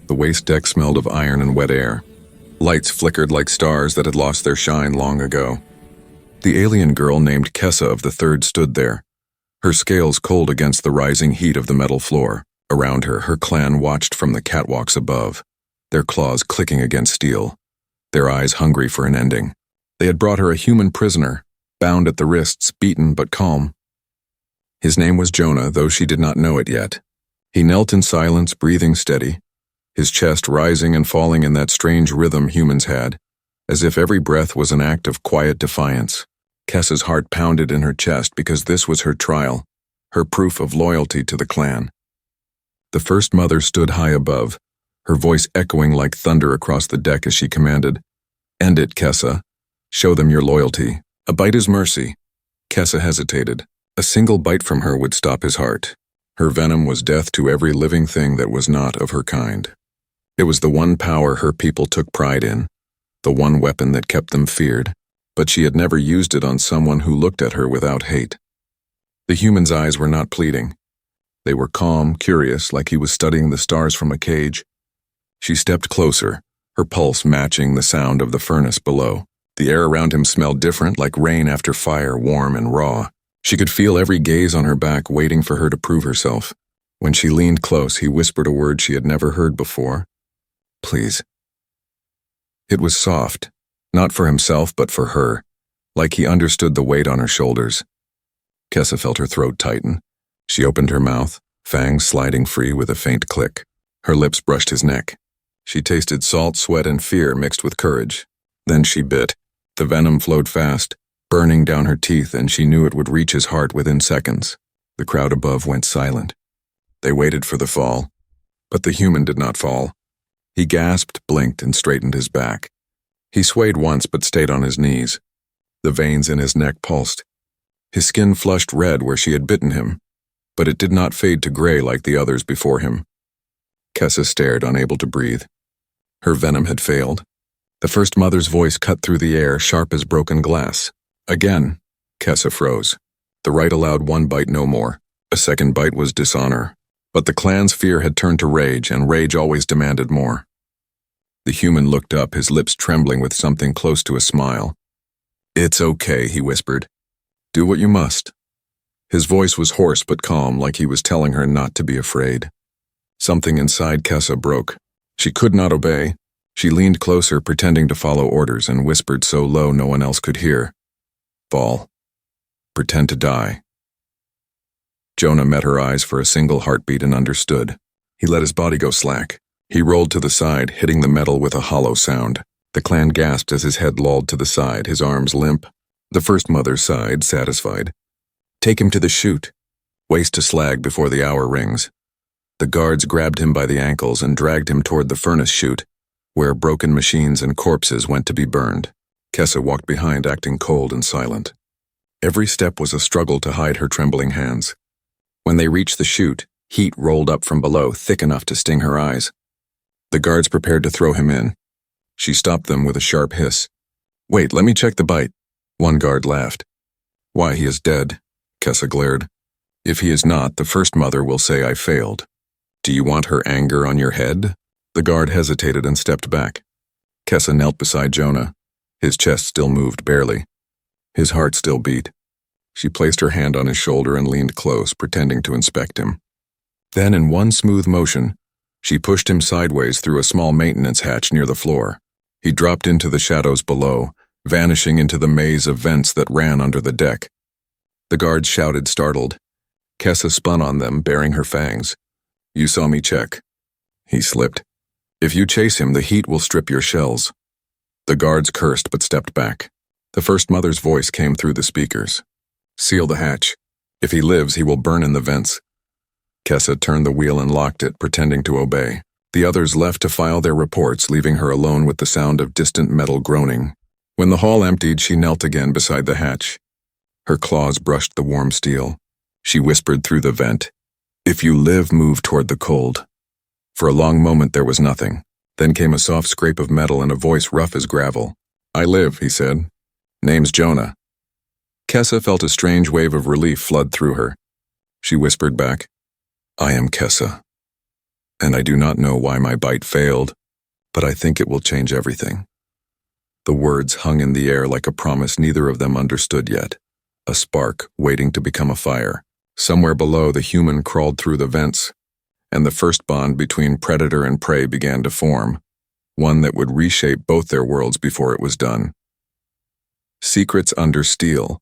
The waste deck smelled of iron and wet air. Lights flickered like stars that had lost their shine long ago. The alien girl named Kessa of the Third stood there, her scales cold against the rising heat of the metal floor. Around her, her clan watched from the catwalks above, their claws clicking against steel, their eyes hungry for an ending. They had brought her a human prisoner, bound at the wrists, beaten but calm. His name was Jonah, though she did not know it yet. He knelt in silence, breathing steady, his chest rising and falling in that strange rhythm humans had, as if every breath was an act of quiet defiance. Kessa's heart pounded in her chest because this was her trial, her proof of loyalty to the clan. The First Mother stood high above, her voice echoing like thunder across the deck as she commanded, "End it, Kessa. Show them your loyalty. A bite is mercy." Kessa hesitated. A single bite from her would stop his heart. Her venom was death to every living thing that was not of her kind. It was the one power her people took pride in, the one weapon that kept them feared, but she had never used it on someone who looked at her without hate. The human's eyes were not pleading. They were calm, curious, like he was studying the stars from a cage. She stepped closer, her pulse matching the sound of the furnace below. The air around him smelled different, like rain after fire, warm and raw. She could feel every gaze on her back waiting for her to prove herself. When she leaned close, he whispered a word she had never heard before. "Please." It was soft, not for himself but for her, like he understood the weight on her shoulders. Kessa felt her throat tighten. She opened her mouth, fangs sliding free with a faint click. Her lips brushed his neck. She tasted salt, sweat, and fear mixed with courage. Then she bit. The venom flowed fast, burning down her teeth, and she knew it would reach his heart within seconds. The crowd above went silent. They waited for the fall, but the human did not fall. He gasped, blinked, and straightened his back. He swayed once but stayed on his knees. The veins in his neck pulsed. His skin flushed red where she had bitten him, but it did not fade to gray like the others before him. Kessa stared, unable to breathe. Her venom had failed. The First Mother's voice cut through the air, sharp as broken glass. Again, Kessa froze. The right allowed one bite no more. A second bite was dishonor. But the clan's fear had turned to rage, and rage always demanded more. The human looked up, his lips trembling with something close to a smile. "It's okay," he whispered. "Do what you must." His voice was hoarse but calm, like he was telling her not to be afraid. Something inside Kessa broke. She could not obey. She leaned closer, pretending to follow orders, and whispered so low no one else could hear. "Fall. Pretend to die." Jonah met her eyes for a single heartbeat and understood. He let his body go slack. He rolled to the side, hitting the metal with a hollow sound. The clan gasped as his head lolled to the side, his arms limp. The First Mother sighed, satisfied. "Take him to the chute. Waste to slag before the hour rings." The guards grabbed him by the ankles and dragged him toward the furnace chute, where broken machines and corpses went to be burned. Kessa walked behind, acting cold and silent. Every step was a struggle to hide her trembling hands. When they reached the chute, heat rolled up from below, thick enough to sting her eyes. The guards prepared to throw him in. She stopped them with a sharp hiss. "Wait, let me check the bite." One guard laughed. "Why, he is dead," Kessa glared. "If he is not, the First Mother will say I failed. Do you want her anger on your head?" The guard hesitated and stepped back. Kessa knelt beside Jonah. His chest still moved barely. His heart still beat. She placed her hand on his shoulder and leaned close, pretending to inspect him. Then, in one smooth motion, she pushed him sideways through a small maintenance hatch near the floor. He dropped into the shadows below, vanishing into the maze of vents that ran under the deck. The guards shouted, startled. Kessa spun on them, baring her fangs. "You saw me check." He slipped. "If you chase him, the heat will strip your shells." The guards cursed but stepped back. The First Mother's voice came through the speakers. "Seal the hatch. If he lives, he will burn in the vents." Kessa turned the wheel and locked it, pretending to obey. The others left to file their reports, leaving her alone with the sound of distant metal groaning. When the hall emptied, she knelt again beside the hatch. Her claws brushed the warm steel. She whispered through the vent, "If you live, move toward the cold." For a long moment there was nothing. Then came a soft scrape of metal and a voice rough as gravel. "I live," he said. "Name's Jonah." Kessa felt a strange wave of relief flood through her. She whispered back, "I am Kessa." and I do not know why my bite failed, but I think it will change everything." The words hung in the air like a promise neither of them understood yet, a spark waiting to become a fire. Somewhere below, the human crawled through the vents, and the first bond between predator and prey began to form, one that would reshape both their worlds before it was done. Secrets under steel.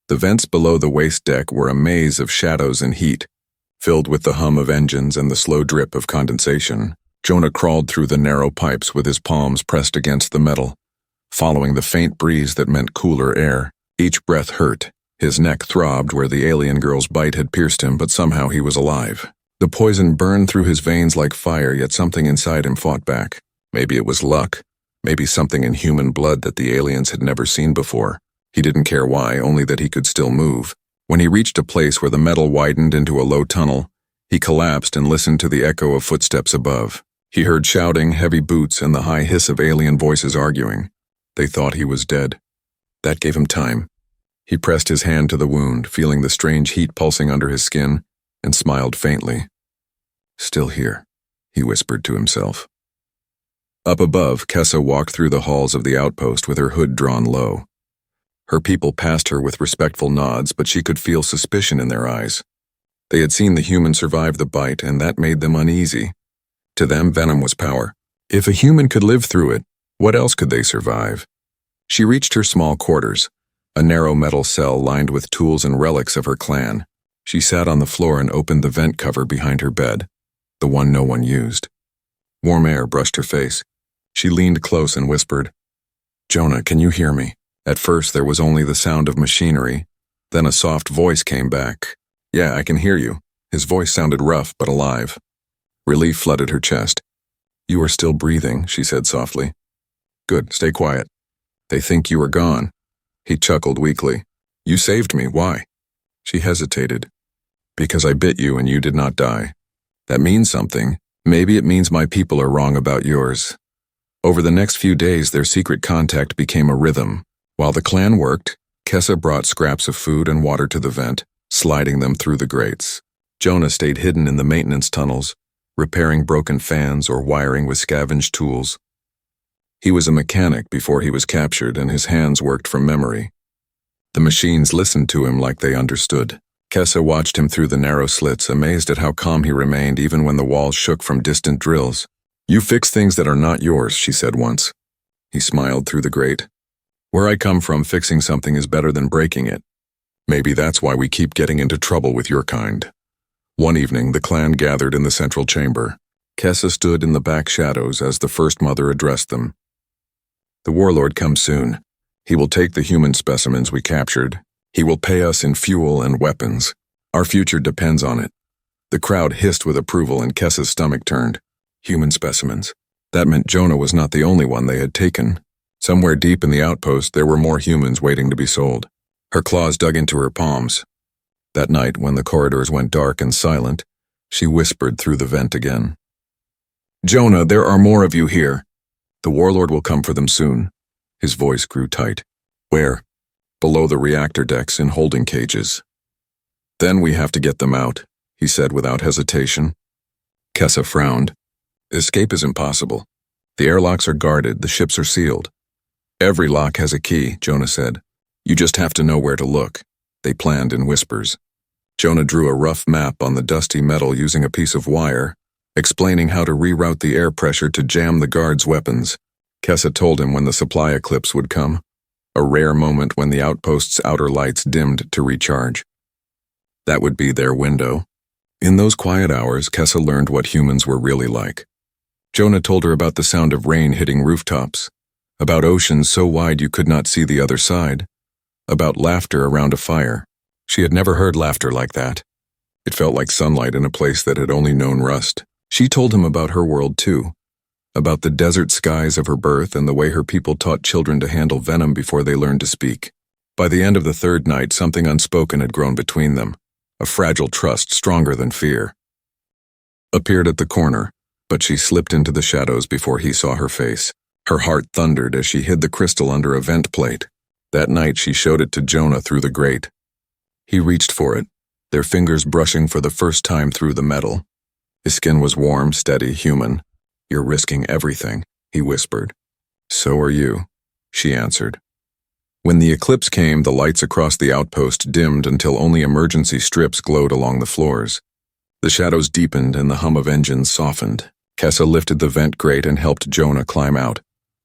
The vents below the waste deck were a maze of shadows and heat, filled with the hum of engines and the slow drip of condensation. Jonah crawled through the narrow pipes with his palms pressed against the metal, following the faint breeze that meant cooler air. Each breath hurt. His neck throbbed where the alien girl's bite had pierced him, but somehow he was alive. The poison burned through his veins like fire, yet something inside him fought back. Maybe it was luck. Maybe something in human blood that the aliens had never seen before. He didn't care why, only that he could still move. When he reached a place where the metal widened into a low tunnel, he collapsed and listened to the echo of footsteps above. He heard shouting, heavy boots, and the high hiss of alien voices arguing. They thought he was dead. That gave him time. He pressed his hand to the wound, feeling the strange heat pulsing under his skin, and smiled faintly. "Still here," he whispered to himself. Up above, Kessa walked through the halls of the outpost with her hood drawn low. Her people passed her with respectful nods, but she could feel suspicion in their eyes. They had seen the human survive the bite, and that made them uneasy. To them, venom was power. If a human could live through it, what else could they survive? She reached her small quarters, a narrow metal cell lined with tools and relics of her clan. She sat on the floor and opened the vent cover behind her bed, the one no one used. Warm air brushed her face. She leaned close and whispered, "Jonah, can you hear me?" At first there was only the sound of machinery, then a soft voice came back. "Yeah, I can hear you." His voice sounded rough but alive. Relief flooded her chest. "You are still breathing," she said softly. "Good, stay quiet. They think you are gone." He chuckled weakly. "You saved me, why?" She hesitated. "Because I bit you and you did not die. That means something. Maybe it means my people are wrong about yours." Over the next few days, their secret contact became a rhythm. While the clan worked, Kessa brought scraps of food and water to the vent, sliding them through the grates. Jonah stayed hidden in the maintenance tunnels, repairing broken fans or wiring with scavenged tools. He was a mechanic before he was captured, and his hands worked from memory. The machines listened to him like they understood. Kessa watched him through the narrow slits, amazed at how calm he remained even when the walls shook from distant drills. "You fix things that are not yours," she said once. He smiled through the grate. "Where I come from, fixing something is better than breaking it. Maybe that's why we keep getting into trouble with your kind." One evening, the clan gathered in the central chamber. Kessa stood in the back shadows as the First Mother addressed them. "The warlord comes soon. He will take the human specimens we captured. He will pay us in fuel and weapons. Our future depends on it." The crowd hissed with approval and Kessa's stomach turned. Human specimens. That meant Jonah was not the only one they had taken. Somewhere deep in the outpost, there were more humans waiting to be sold. Her claws dug into her palms. That night, when the corridors went dark and silent, she whispered through the vent again. "Jonah, there are more of you here. The warlord will come for them soon." His voice grew tight. "Where?" "Below the reactor decks in holding cages." "Then we have to get them out," he said without hesitation. Kessa frowned. "Escape is impossible. The airlocks are guarded, the ships are sealed." "Every lock has a key," Jonah said. "You just have to know where to look." They planned in whispers. Jonah drew a rough map on the dusty metal using a piece of wire, explaining how to reroute the air pressure to jam the guards' weapons. Kessa told him when the supply eclipse would come, a rare moment when the outpost's outer lights dimmed to recharge. That would be their window. In those quiet hours, Kessa learned what humans were really like. Jonah told her about the sound of rain hitting rooftops, about oceans so wide you could not see the other side, about laughter around a fire. She had never heard laughter like that. It felt like sunlight in a place that had only known rust. She told him about her world too, about the desert skies of her birth and the way her people taught children to handle venom before they learned to speak. By the end of the third night, something unspoken had grown between them, a fragile trust stronger than fear. Appeared at the corner, but she slipped into the shadows before he saw her face. Her heart thundered as she hid the crystal under a vent plate. That night she showed it to Jonah through the grate. He reached for it, their fingers brushing for the first time through the metal. His skin was warm, steady, human. "You're risking everything," he whispered. "So are you," she answered. When the eclipse came, the lights across the outpost dimmed until only emergency strips glowed along the floors. The shadows deepened and the hum of engines softened. Kessa lifted the vent grate and helped Jonah climb out,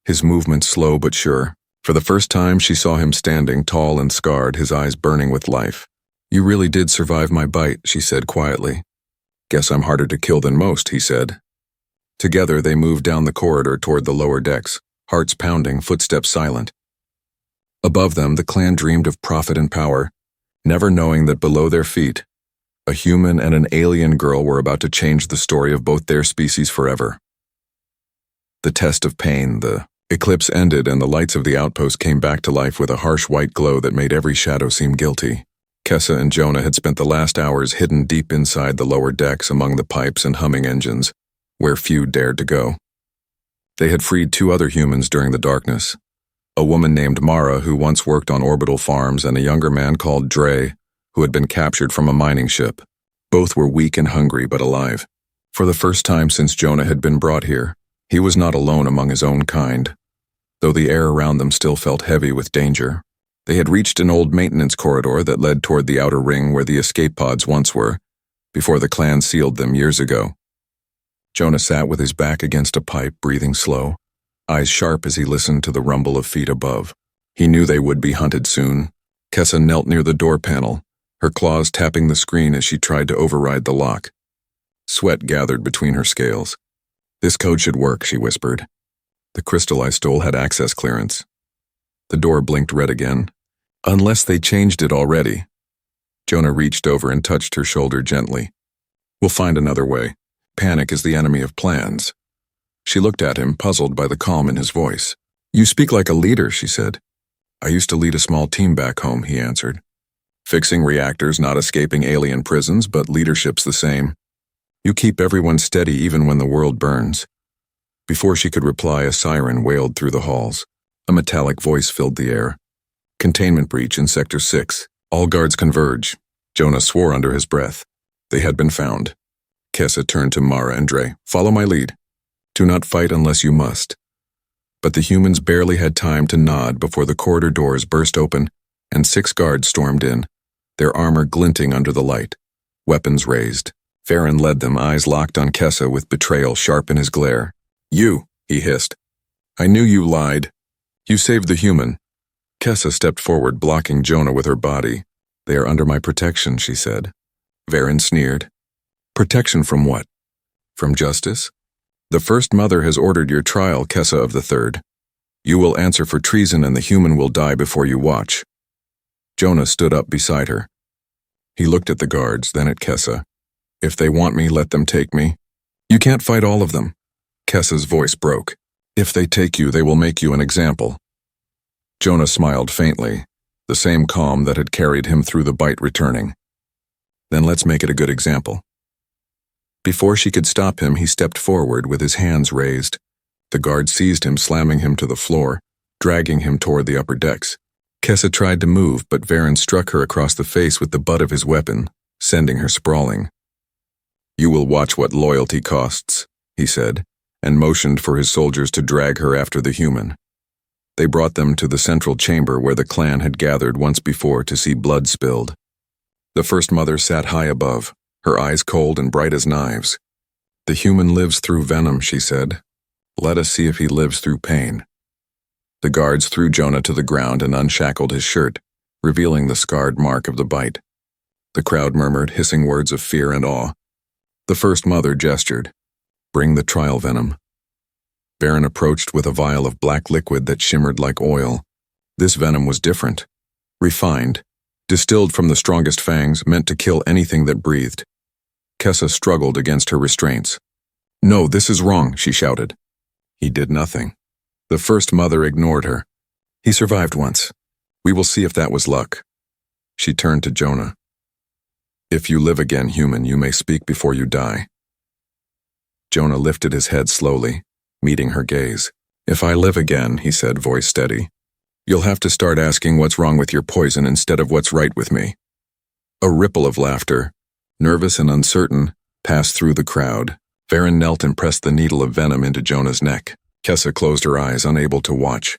his movement slow but sure. For the first time, she saw him standing, tall and scarred, his eyes burning with life. "You really did survive my bite," she said quietly. "Guess I'm harder to kill than most," he said. Together, they moved down the corridor toward the lower decks, hearts pounding, footsteps silent. Above them, the clan dreamed of profit and power, never knowing that below their feet, a human and an alien girl were about to change the story of both their species forever. The test of pain, the eclipse ended, and the lights of the outpost came back to life with a harsh white glow that made every shadow seem guilty. Kessa and Jonah had spent the last hours hidden deep inside the lower decks among the pipes and humming engines, where few dared to go. They had freed 2 other humans during the darkness, a woman named Mara who once worked on orbital farms and a younger man called Dre, who had been captured from a mining ship. Both were weak and hungry but alive. For the first time since Jonah had been brought here, he was not alone among his own kind, though the air around them still felt heavy with danger. They had reached an old maintenance corridor that led toward the outer ring where the escape pods once were, before the clan sealed them years ago. Jonah sat with his back against a pipe, breathing slow, eyes sharp as he listened to the rumble of feet above. He knew they would be hunted soon. Kessa knelt near the door panel, her claws tapping the screen as she tried to override the lock. Sweat gathered between her scales. "This code should work," she whispered. "The crystal I stole had access clearance." The door blinked red again. "Unless they changed it already." Jonah reached over and touched her shoulder gently. "We'll find another way. Panic is the enemy of plans." She looked at him, puzzled by the calm in his voice. "You speak like a leader," she said. "I used to lead a small team back home," he answered. "Fixing reactors, not escaping alien prisons, but leadership's the same. You keep everyone steady even when the world burns." Before she could reply, a siren wailed through the halls. A metallic voice filled the air. "Containment breach in Sector 6. All guards converge." Jonah swore under his breath. They had been found. Kessa turned to Mara and Dre. "Follow my lead. Do not fight unless you must." But the humans barely had time to nod before the corridor doors burst open and 6 guards stormed in, their armor glinting under the light, weapons raised. Farron led them, eyes locked on Kessa with betrayal sharp in his glare. "You," he hissed. "I knew you lied. You saved the human." Kessa stepped forward, blocking Jonah with her body. "They are under my protection," she said. Farron sneered. "Protection from what? From justice? The First Mother has ordered your trial, Kessa of the Third. You will answer for treason and the human will die before you watch." Jonah stood up beside her. He looked at the guards, then at Kessa. "If they want me, let them take me." "You can't fight all of them." Kessa's voice broke. "If they take you, they will make you an example." Jonah smiled faintly, the same calm that had carried him through the bite returning. "Then let's make it a good example." Before she could stop him, he stepped forward with his hands raised. The guard seized him, slamming him to the floor, dragging him toward the upper decks. Kessa tried to move, but Farron struck her across the face with the butt of his weapon, sending her sprawling. "You will watch what loyalty costs," he said, and motioned for his soldiers to drag her after the human. They brought them to the central chamber where the clan had gathered once before to see blood spilled. The First Mother sat high above, her eyes cold and bright as knives. "The human lives through venom," she said. "Let us see if he lives through pain." The guards threw Jonah to the ground and unshackled his shirt, revealing the scarred mark of the bite. The crowd murmured, hissing words of fear and awe. The First Mother gestured. "Bring the trial venom." Farron approached with a vial of black liquid that shimmered like oil. This venom was different, refined, distilled from the strongest fangs, meant to kill anything that breathed. Kessa struggled against her restraints. "No, this is wrong," she shouted. He did nothing. The First Mother ignored her. "He survived once. We will see if that was luck." She turned to Jonah. "If you live again, human, you may speak before you die." Jonah lifted his head slowly, meeting her gaze. "If I live again," he said, voice steady, "you'll have to start asking what's wrong with your poison instead of what's right with me." A ripple of laughter, nervous and uncertain, passed through the crowd. Varen knelt and pressed the needle of venom into Jonah's neck. Kessa closed her eyes, unable to watch.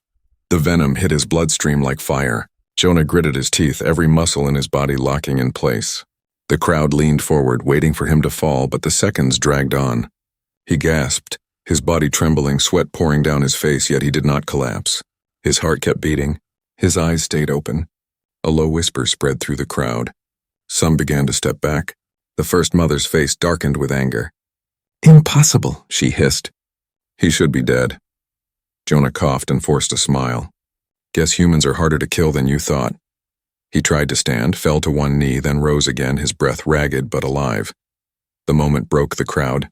The venom hit his bloodstream like fire. Jonah gritted his teeth, every muscle in his body locking in place. The crowd leaned forward, waiting for him to fall, but the seconds dragged on. He gasped, his body trembling, sweat pouring down his face, yet he did not collapse. His heart kept beating. His eyes stayed open. A low whisper spread through the crowd. Some began to step back. The first mother's face darkened with anger. "Impossible," she hissed. "He should be dead." Jonah coughed and forced a smile. "Guess humans are harder to kill than you thought." He tried to stand, fell to one knee, then rose again, his breath ragged but alive. The moment broke the crowd.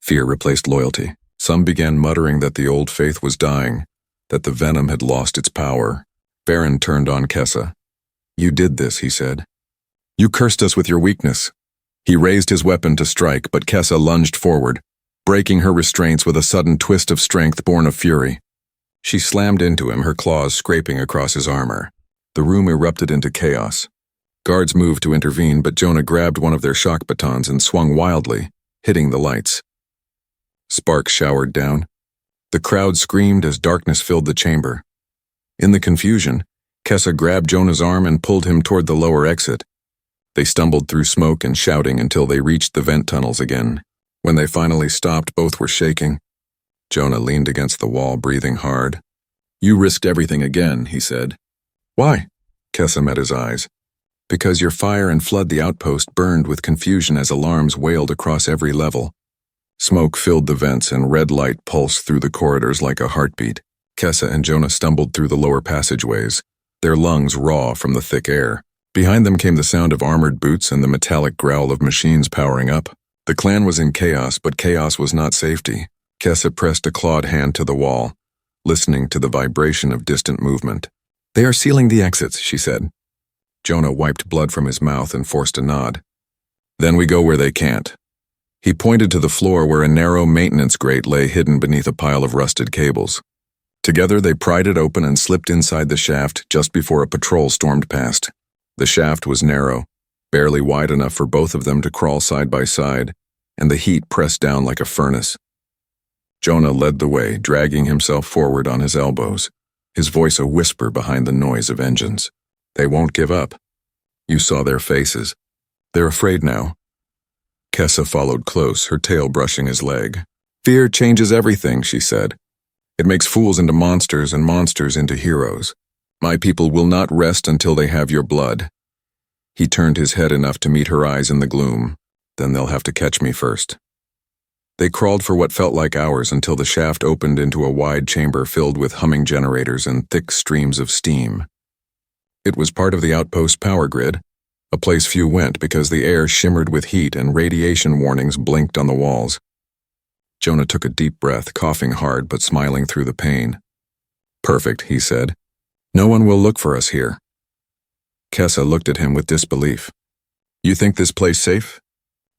Fear replaced loyalty. Some began muttering that the old faith was dying, that the venom had lost its power. Varen turned on Kessa. "You did this," he said. "You cursed us with your weakness." He raised his weapon to strike, but Kessa lunged forward, breaking her restraints with a sudden twist of strength born of fury. She slammed into him, her claws scraping across his armor. The room erupted into chaos. Guards moved to intervene, but Jonah grabbed one of their shock batons and swung wildly, hitting the lights. Sparks showered down. The crowd screamed as darkness filled the chamber. In the confusion, Kessa grabbed Jonah's arm and pulled him toward the lower exit. They stumbled through smoke and shouting until they reached the vent tunnels again. When they finally stopped, both were shaking. Jonah leaned against the wall, breathing hard. "You risked everything again," he said. "Why?" Kessa met his eyes. "Because your fire and flood the outpost burned with confusion as alarms wailed across every level. Smoke filled the vents and red light pulsed through the corridors like a heartbeat. Kessa and Jonah stumbled through the lower passageways, their lungs raw from the thick air. Behind them came the sound of armored boots and the metallic growl of machines powering up. The clan was in chaos, but chaos was not safety. Kessa pressed a clawed hand to the wall, listening to the vibration of distant movement. "They are sealing the exits," she said. Jonah wiped blood from his mouth and forced a nod. "Then we go where they can't." He pointed to the floor where a narrow maintenance grate lay hidden beneath a pile of rusted cables. Together they pried it open and slipped inside the shaft just before a patrol stormed past. The shaft was narrow, barely wide enough for both of them to crawl side by side, and the heat pressed down like a furnace. Jonah led the way, dragging himself forward on his elbows, his voice a whisper behind the noise of engines. "They won't give up. You saw their faces. They're afraid now." Kessa followed close, her tail brushing his leg. "Fear changes everything," she said. "It makes fools into monsters and monsters into heroes. My people will not rest until they have your blood." He turned his head enough to meet her eyes in the gloom. "Then they'll have to catch me first." They crawled for what felt like hours until the shaft opened into a wide chamber filled with humming generators and thick streams of steam. It was part of the outpost power grid, a place few went because the air shimmered with heat and radiation warnings blinked on the walls. Jonah took a deep breath, coughing hard but smiling through the pain. "Perfect," he said. "No one will look for us here." Kessa looked at him with disbelief. "You think this place safe?"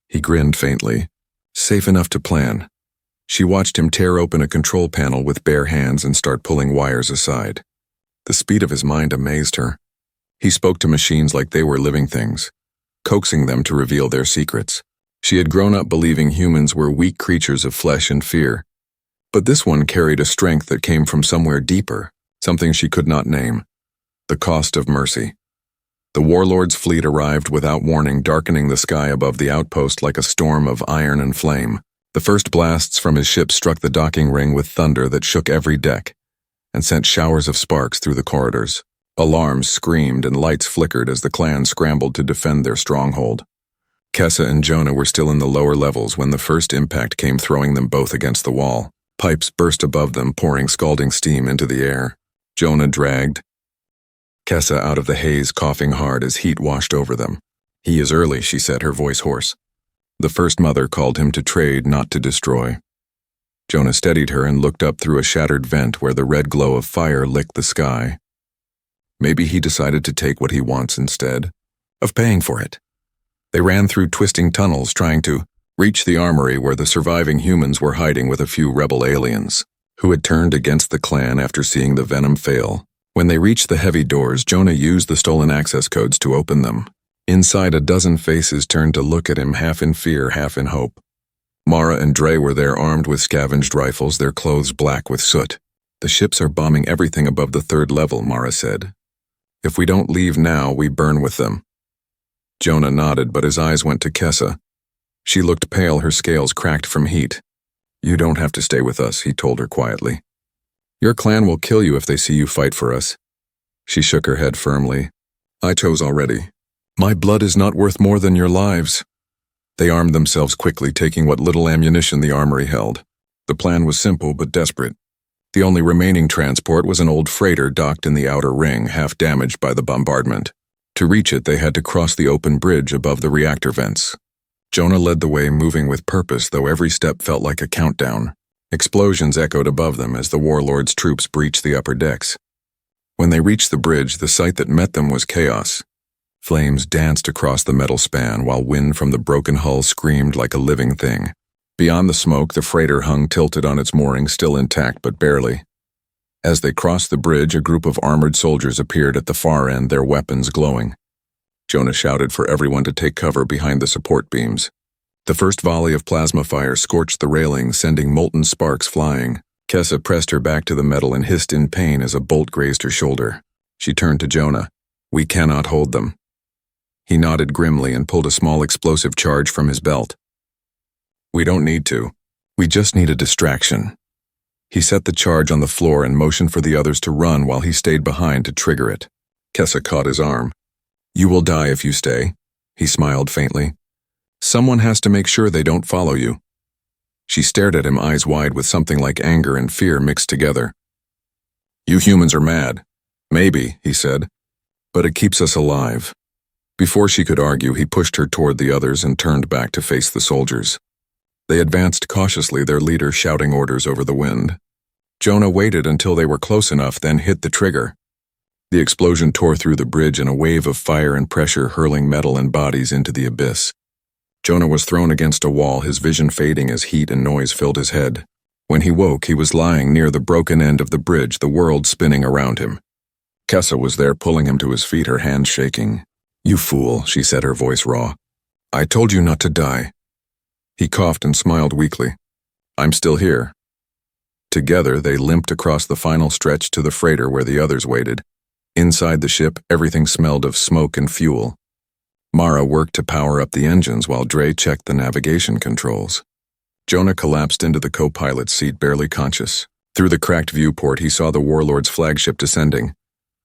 He grinned faintly. "Safe enough to plan." She watched him tear open a control panel with bare hands and start pulling wires aside. The speed of his mind amazed her. He spoke to machines like they were living things, coaxing them to reveal their secrets. She had grown up believing humans were weak creatures of flesh and fear. But this one carried a strength that came from somewhere deeper, something she could not name. The cost of mercy. The warlord's fleet arrived without warning, darkening the sky above the outpost like a storm of iron and flame. The first blasts from his ship struck the docking ring with thunder that shook every deck and sent showers of sparks through the corridors. Alarms screamed and lights flickered as the clan scrambled to defend their stronghold. Kessa and Jonah were still in the lower levels when the first impact came, throwing them both against the wall. Pipes burst above them, pouring scalding steam into the air. Jonah dragged Kessa out of the haze, coughing hard as heat washed over them. "He is early," she said, her voice hoarse. The first mother called him to trade, not to destroy. Jonah steadied her and looked up through a shattered vent where the red glow of fire licked the sky. Maybe he decided to take what he wants instead of paying for it. They ran through twisting tunnels, trying to reach the armory where the surviving humans were hiding with a few rebel aliens, who had turned against the clan after seeing the venom fail. When they reached the heavy doors, Jonah used the stolen access codes to open them. Inside, a dozen faces turned to look at him, half in fear, half in hope. Mara and Dre were there, armed with scavenged rifles, their clothes black with soot. "The ships are bombing everything above the 3rd level," Mara said. "If we don't leave now, we burn with them." Jonah nodded, but his eyes went to Kessa. She looked pale, her scales cracked from heat. "You don't have to stay with us," he told her quietly. "Your clan will kill you if they see you fight for us." She shook her head firmly. "I chose already. My blood is not worth more than your lives." They armed themselves quickly, taking what little ammunition the armory held. The plan was simple but desperate. The only remaining transport was an old freighter docked in the outer ring, half damaged by the bombardment. To reach it, they had to cross the open bridge above the reactor vents. Jonah led the way, moving with purpose, though every step felt like a countdown. Explosions echoed above them as the warlord's troops breached the upper decks. When they reached the bridge, the sight that met them was chaos. Flames danced across the metal span, while wind from the broken hull screamed like a living thing. Beyond the smoke, the freighter hung tilted on its moorings, still intact but barely. As they crossed the bridge, a group of armored soldiers appeared at the far end, their weapons glowing. Jonah shouted for everyone to take cover behind the support beams. The first volley of plasma fire scorched the railing, sending molten sparks flying. Kessa pressed her back to the metal and hissed in pain as a bolt grazed her shoulder. She turned to Jonah. "We cannot hold them." He nodded grimly and pulled a small explosive charge from his belt. "We don't need to. We just need a distraction." He set the charge on the floor and motioned for the others to run while he stayed behind to trigger it. Kessa caught his arm. "You will die if you stay," he smiled faintly. "Someone has to make sure they don't follow you." She stared at him, eyes wide with something like anger and fear mixed together. "You humans are mad." "Maybe," he said, "but it keeps us alive." Before she could argue, he pushed her toward the others and turned back to face the soldiers. They advanced cautiously, their leader shouting orders over the wind. Jonah waited until they were close enough, then hit the trigger. The explosion tore through the bridge in a wave of fire and pressure, hurling metal and bodies into the abyss. Jonah was thrown against a wall, his vision fading as heat and noise filled his head. When he woke, he was lying near the broken end of the bridge, the world spinning around him. Kessa was there, pulling him to his feet, her hands shaking. "You fool," she said, her voice raw. "I told you not to die." He coughed and smiled weakly. "I'm still here." Together, they limped across the final stretch to the freighter where the others waited. Inside the ship, everything smelled of smoke and fuel. Mara worked to power up the engines while Dre checked the navigation controls. Jonah collapsed into the co-pilot's seat, barely conscious. Through the cracked viewport, he saw the warlord's flagship descending,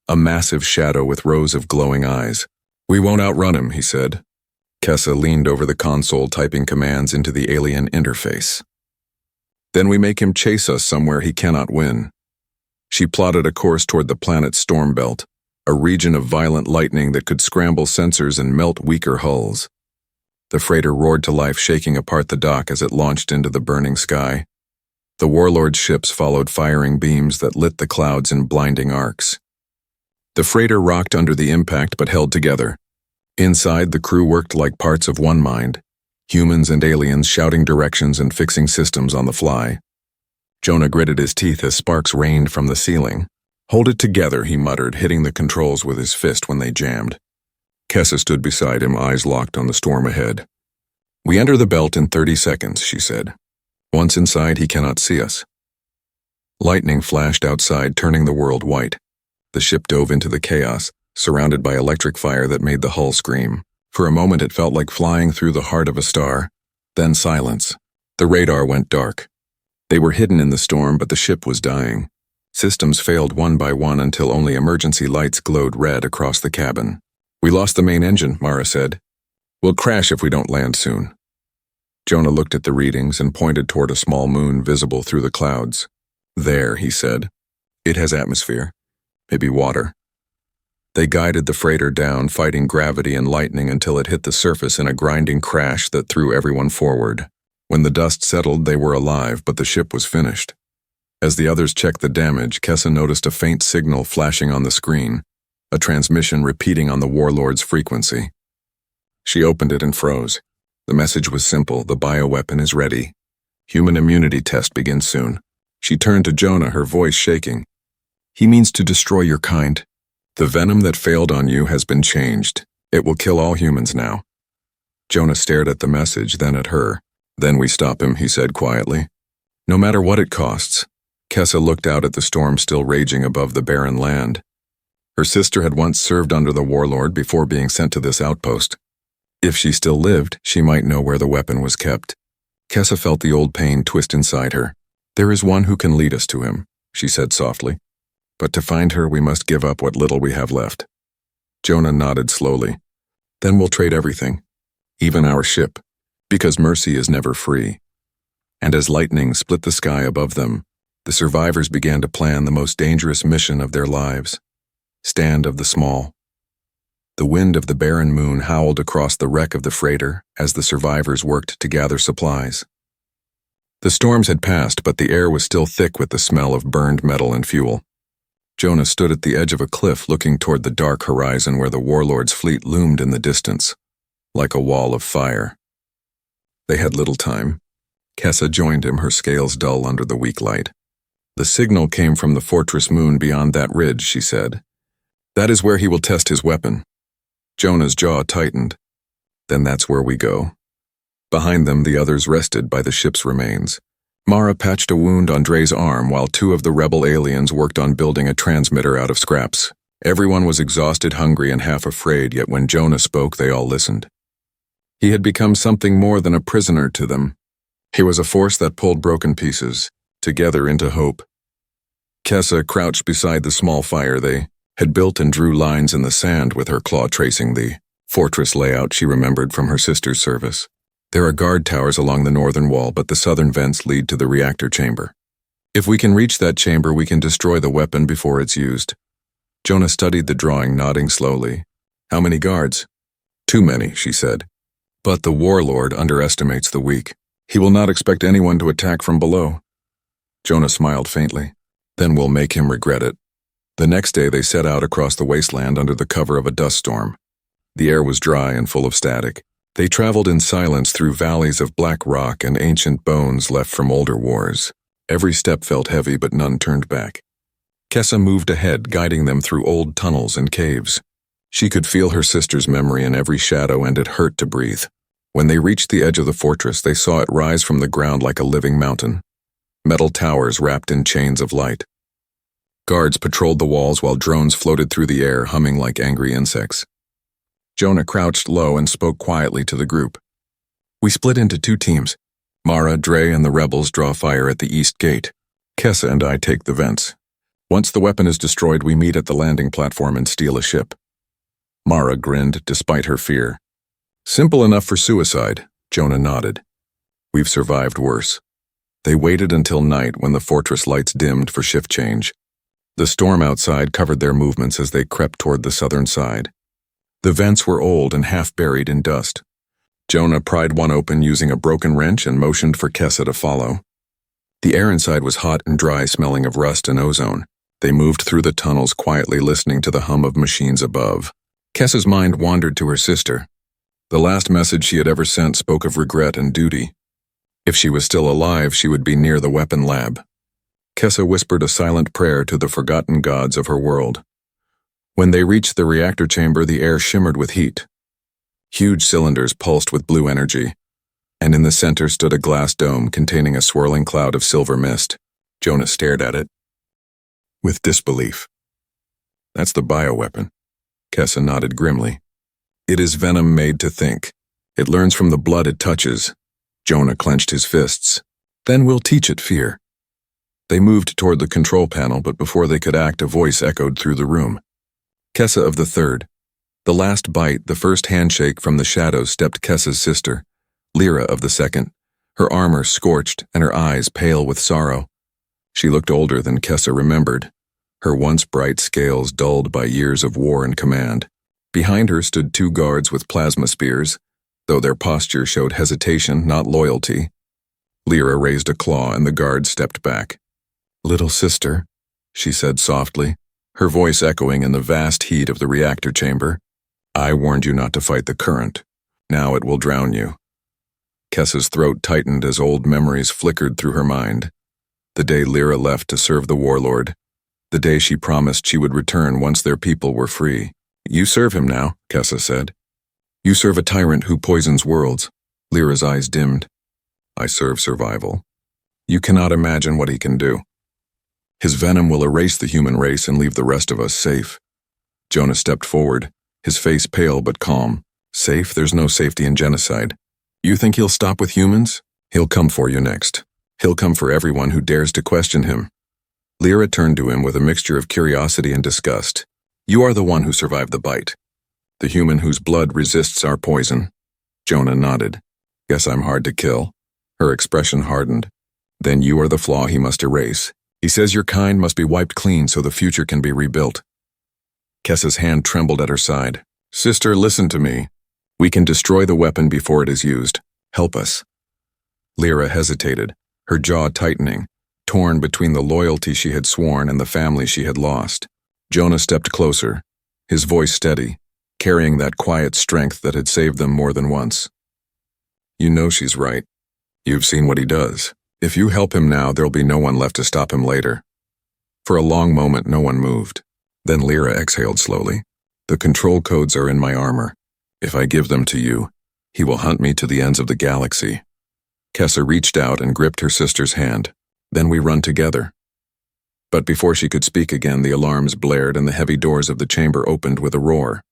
a massive shadow with rows of glowing eyes. "We won't outrun him," he said. Kessa leaned over the console, typing commands into the alien interface. "Then we make him chase us somewhere he cannot win." She plotted a course toward the planet's storm belt, a region of violent lightning that could scramble sensors and melt weaker hulls. The freighter roared to life, shaking apart the dock as it launched into the burning sky. The warlord's ships followed, firing beams that lit the clouds in blinding arcs. The freighter rocked under the impact but held together. Inside, the crew worked like parts of one mind, humans and aliens shouting directions and fixing systems on the fly. Jonah gritted his teeth as sparks rained from the ceiling. "Hold it together," he muttered, hitting the controls with his fist when they jammed. Kessa stood beside him, eyes locked on the storm ahead. "We enter the belt in 30 seconds, she said. "Once inside, he cannot see us." Lightning flashed outside, turning the world white. The ship dove into the chaos, surrounded by electric fire that made the hull scream. For a moment, it felt like flying through the heart of a star. Then silence. The radar went dark. They were hidden in the storm, but the ship was dying. Systems failed one by one until only emergency lights glowed red across the cabin. "We lost the main engine," Mara said. "We'll crash if we don't land soon." Jonah looked at the readings and pointed toward a small moon visible through the clouds. "There," he said. "It has atmosphere. Maybe water." They guided the freighter down, fighting gravity and lightning until it hit the surface in a grinding crash that threw everyone forward. When the dust settled, they were alive, but the ship was finished. As the others checked the damage, Kessa noticed a faint signal flashing on the screen, a transmission repeating on the warlord's frequency. She opened it and froze. The message was simple: the bioweapon is ready. Human immunity test begins soon. She turned to Jonah, her voice shaking. "He means to destroy your kind. The venom that failed on you has been changed. It will kill all humans now. Jonah stared at the message, then at her. Then we stop him, he said quietly. No matter what it costs. Kessa looked out at the storm still raging above the barren land. Her sister had once served under the warlord before being sent to this outpost. If she still lived, she might know where the weapon was kept. Kessa felt the old pain twist inside her. There is one who can lead us to him, she said softly. But to find her, we must give up what little we have left. Jonah nodded slowly. Then we'll trade everything, even our ship, because mercy is never free. And as lightning split the sky above them, the survivors began to plan the most dangerous mission of their lives. Stand of the Small. The wind of the barren moon howled across the wreck of the freighter as the survivors worked to gather supplies. The storms had passed, but the air was still thick with the smell of burned metal and fuel. Jonah stood at the edge of a cliff looking toward the dark horizon where the warlord's fleet loomed in the distance, like a wall of fire. They had little time. Kessa joined him, her scales dull under the weak light. The signal came from the fortress moon beyond that ridge, she said. That is where he will test his weapon. Jonah's jaw tightened. Then that's where we go. Behind them, the others rested by the ship's remains. Mara patched a wound on Dre's arm while two of the rebel aliens worked on building a transmitter out of scraps. Everyone was exhausted, hungry, and half afraid, yet when Jonah spoke, they all listened. He had become something more than a prisoner to them. He was a force that pulled broken pieces together into hope. Kessa crouched beside the small fire they had built and drew lines in the sand with her claw tracing the fortress layout she remembered from her sister's service. There are guard towers along the northern wall, but the southern vents lead to the reactor chamber. If we can reach that chamber, we can destroy the weapon before it's used. Jonah studied the drawing, nodding slowly. How many guards? Too many, she said. But the warlord underestimates the weak. He will not expect anyone to attack from below. Jonah smiled faintly. Then we'll make him regret it. The next day they set out across the wasteland under the cover of a dust storm. The air was dry and full of static. They traveled in silence through valleys of black rock and ancient bones left from older wars. Every step felt heavy, but none turned back. Kessa moved ahead, guiding them through old tunnels and caves. She could feel her sister's memory in every shadow, and it hurt to breathe. When they reached the edge of the fortress, they saw it rise from the ground like a living mountain. Metal towers wrapped in chains of light. Guards patrolled the walls while drones floated through the air, humming like angry insects. Jonah crouched low and spoke quietly to the group. We split into two teams. Mara, Dre, and the rebels draw fire at the east gate. Kessa and I take the vents. Once the weapon is destroyed, we meet at the landing platform and steal a ship. Mara grinned despite her fear. Simple enough for suicide, Jonah nodded. We've survived worse. They waited until night when the fortress lights dimmed for shift change. The storm outside covered their movements as they crept toward the southern side. The vents were old and half buried in dust. Jonah pried one open using a broken wrench and motioned for Kessa to follow. The air inside was hot and dry, smelling of rust and ozone. They moved through the tunnels quietly, listening to the hum of machines above. Kessa's mind wandered to her sister. The last message she had ever sent spoke of regret and duty. If she was still alive, she would be near the weapon lab. Kessa whispered a silent prayer to the forgotten gods of her world. When they reached the reactor chamber, the air shimmered with heat. Huge cylinders pulsed with blue energy, and in the center stood a glass dome containing a swirling cloud of silver mist. Jonah stared at it with disbelief. That's the bioweapon. Kessa nodded grimly. It is venom made to think. It learns from the blood it touches. Jonah clenched his fists. Then we'll teach it fear. They moved toward the control panel, but before they could act, a voice echoed through the room. Kessa of the third. The last bite, the first handshake from the shadows, stepped Kessa's sister, Lyra of the second, her armor scorched and her eyes pale with sorrow. She looked older than Kessa remembered, her once bright scales dulled by years of war and command. Behind her stood two guards with plasma spears, though their posture showed hesitation, not loyalty. Lyra raised a claw and the guard stepped back. Little sister, she said softly, her voice echoing in the vast heat of the reactor chamber. I warned you not to fight the current. Now it will drown you. Kessa's throat tightened as old memories flickered through her mind. The day Lyra left to serve the warlord. The day she promised she would return once their people were free. You serve him now, Kessa said. You serve a tyrant who poisons worlds. Lyra's eyes dimmed. I serve survival. You cannot imagine what he can do. His venom will erase the human race and leave the rest of us safe. Jonah stepped forward, his face pale but calm. Safe? There's no safety in genocide. You think he'll stop with humans? He'll come for you next. He'll come for everyone who dares to question him. Lyra turned to him with a mixture of curiosity and disgust. You are the one who survived the bite. The human whose blood resists our poison. Jonah nodded. Guess I'm hard to kill. Her expression hardened. Then you are the flaw he must erase. He says your kind must be wiped clean so the future can be rebuilt. Kessa's hand trembled at her side. Sister, listen to me. We can destroy the weapon before it is used. Help us. Lyra hesitated, her jaw tightening, torn between the loyalty she had sworn and the family she had lost. Jonah stepped closer, his voice steady, carrying that quiet strength that had saved them more than once. You know she's right. You've seen what he does. If you help him now, there'll be no one left to stop him later. For a long moment, no one moved. Then Lyra exhaled slowly. The control codes are in my armor. If I give them to you, he will hunt me to the ends of the galaxy. Kessa reached out and gripped her sister's hand. Then we run together. But before she could speak again, the alarms blared and the heavy doors of the chamber opened with a roar.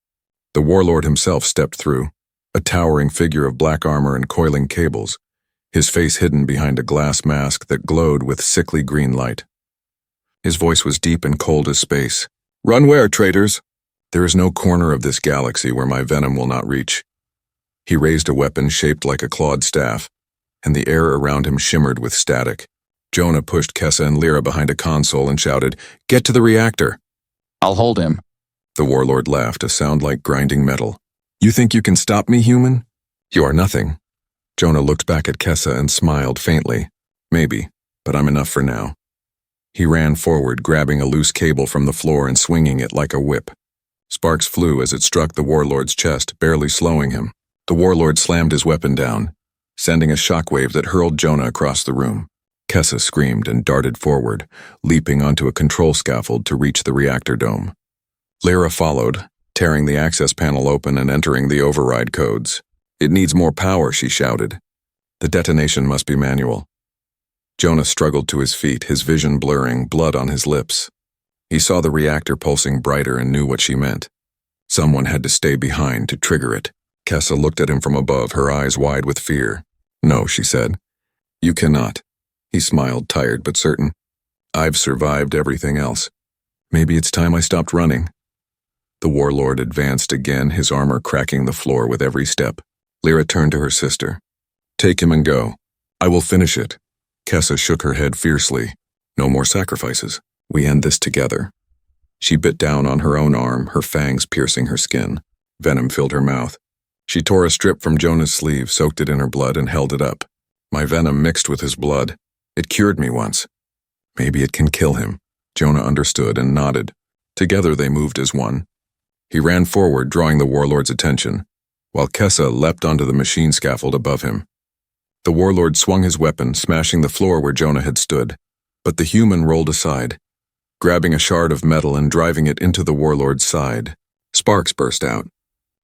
The warlord himself stepped through, a towering figure of black armor and coiling cables, his face hidden behind a glass mask that glowed with sickly green light. His voice was deep and cold as space. Run where, traitors? There is no corner of this galaxy where my venom will not reach. He raised a weapon shaped like a clawed staff, and the air around him shimmered with static. Jonah pushed Kessa and Lyra behind a console and shouted, Get to the reactor! I'll hold him. The warlord laughed, a sound like grinding metal. You think you can stop me, human? You are nothing. Jonah looked back at Kessa and smiled faintly. Maybe, but I'm enough for now. He ran forward, grabbing a loose cable from the floor and swinging it like a whip. Sparks flew as it struck the warlord's chest, barely slowing him. The warlord slammed his weapon down, sending a shockwave that hurled Jonah across the room. Kessa screamed and darted forward, leaping onto a control scaffold to reach the reactor dome. Lyra followed, tearing the access panel open and entering the override codes. It needs more power, she shouted. The detonation must be manual. Jonah struggled to his feet, his vision blurring, blood on his lips. He saw the reactor pulsing brighter and knew what she meant. Someone had to stay behind to trigger it. Kessa looked at him from above, her eyes wide with fear. No, she said. You cannot. He smiled, tired but certain. I've survived everything else. Maybe it's time I stopped running. The warlord advanced again, his armor cracking the floor with every step. Lyra turned to her sister. Take him and go. I will finish it. Kessa shook her head fiercely. No more sacrifices. We end this together. She bit down on her own arm, her fangs piercing her skin. Venom filled her mouth. She tore a strip from Jonah's sleeve, soaked it in her blood, and held it up. My venom mixed with his blood. It cured me once. Maybe it can kill him. Jonah understood and nodded. Together they moved as one. He ran forward, drawing the warlord's attention, while Kessa leapt onto the machine scaffold above him. The warlord swung his weapon, smashing the floor where Jonah had stood, but the human rolled aside, grabbing a shard of metal and driving it into the warlord's side. Sparks burst out.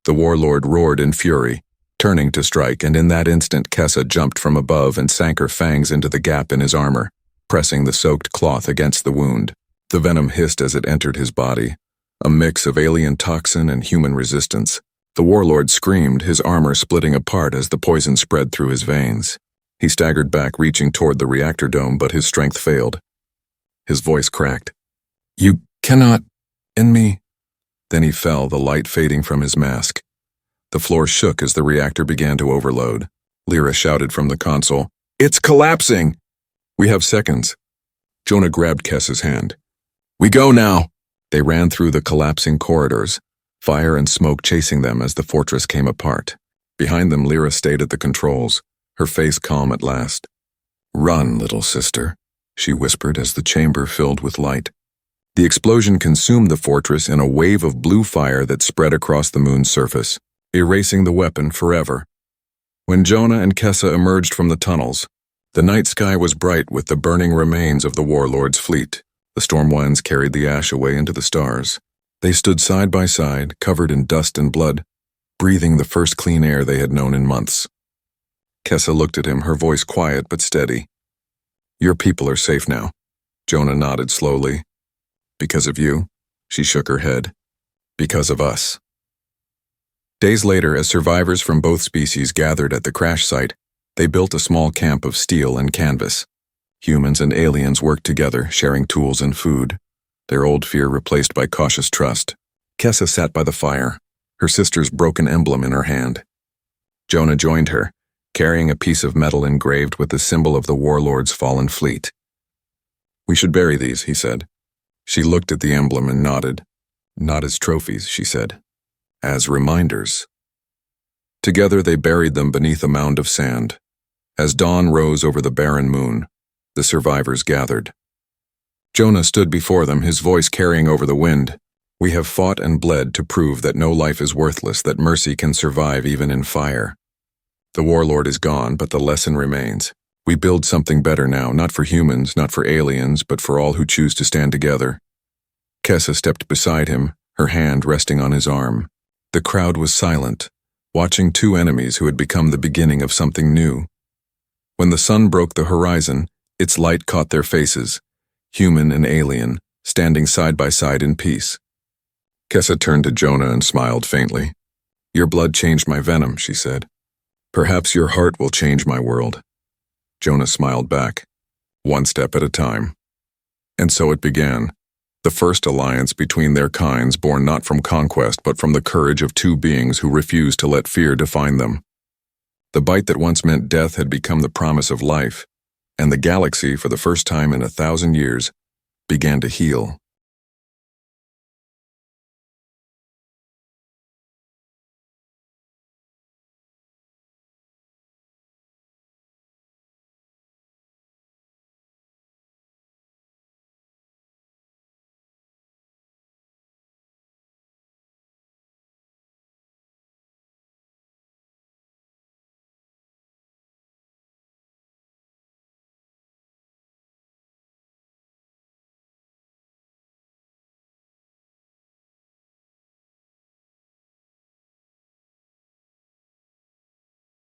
The warlord roared in fury, turning to strike, and in that instant Kessa jumped from above and sank her fangs into the gap in his armor, pressing the soaked cloth against the wound. The venom hissed as it entered his body, a mix of alien toxin and human resistance. The warlord screamed, his armor splitting apart as the poison spread through his veins. He staggered back, reaching toward the reactor dome, but his strength failed. His voice cracked. You cannot end me. Then he fell, the light fading from his mask. The floor shook as the reactor began to overload. Lyra shouted from the console, It's collapsing! We have seconds. Jonah grabbed Kessa's hand. We go now! They ran through the collapsing corridors, fire and smoke chasing them as the fortress came apart. Behind them, Lyra stayed at the controls, her face calm at last. Run, little sister, she whispered as the chamber filled with light. The explosion consumed the fortress in a wave of blue fire that spread across the moon's surface, erasing the weapon forever. When Jonah and Kessa emerged from the tunnels, the night sky was bright with the burning remains of the warlord's fleet. The storm winds carried the ash away into the stars. They stood side by side, covered in dust and blood, breathing the first clean air they had known in months. Kessa looked at him, her voice quiet but steady. Your people are safe now. Jonah nodded slowly. Because of you? She shook her head. Because of us. Days later, as survivors from both species gathered at the crash site, they built a small camp of steel and canvas. Humans and aliens worked together, sharing tools and food, their old fear replaced by cautious trust. Kessa sat by the fire, her sister's broken emblem in her hand. Jonah joined her, carrying a piece of metal engraved with the symbol of the warlord's fallen fleet. We should bury these, he said. She looked at the emblem and nodded. Not as trophies, she said. As reminders. Together they buried them beneath a mound of sand. As dawn rose over the barren moon, the survivors gathered. Jonah stood before them, his voice carrying over the wind. We have fought and bled to prove that no life is worthless, that mercy can survive even in fire. The warlord is gone, but the lesson remains. We build something better now, not for humans, not for aliens, but for all who choose to stand together. Kessa stepped beside him, her hand resting on his arm. The crowd was silent, watching two enemies who had become the beginning of something new. When the sun broke the horizon, its light caught their faces, human and alien, standing side by side in peace. Kessa turned to Jonah and smiled faintly. Your blood changed my venom, she said. Perhaps your heart will change my world. Jonah smiled back, one step at a time. And so it began, the first alliance between their kinds born not from conquest but from the courage of two beings who refused to let fear define them. The bite that once meant death had become the promise of life, and the galaxy, for the first time in 1,000 years, began to heal.